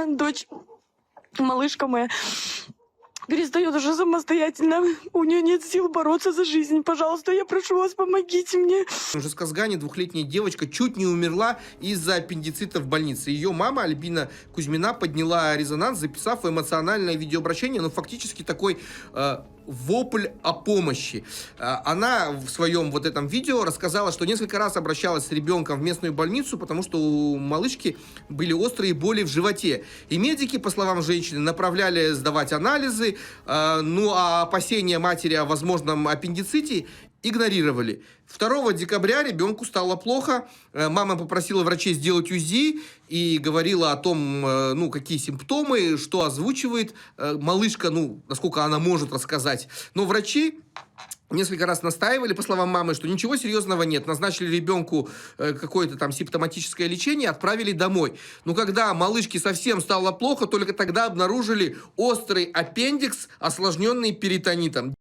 меня дочь, малышка моя, перестает уже самостоятельно. У нее нет сил бороться за жизнь. Пожалуйста, я прошу вас, помогите мне. В Жесказгане двухлетняя девочка чуть не умерла из-за аппендицита в больнице. Ее мама Альбина Кузьмина подняла резонанс, записав эмоциональное видеообращение, но фактически такой вопль о помощи. Она в своем вот этом видео рассказала, что несколько раз обращалась с ребенком в местную больницу, потому что у малышки были острые боли в животе. И медики, по словам женщины, направляли сдавать анализы, ну а опасения матери о возможном аппендиците игнорировали. 2 декабря ребенку стало плохо. Мама попросила врачей сделать УЗИ и говорила о том, ну, какие симптомы, что озвучивает малышка, ну, насколько она может рассказать. Но врачи несколько раз настаивали, по словам мамы, что ничего серьезного нет. Назначили ребенку какое-то там симптоматическое лечение, отправили домой. Но когда малышке совсем стало плохо, только тогда обнаружили острый аппендикс, осложненный перитонитом.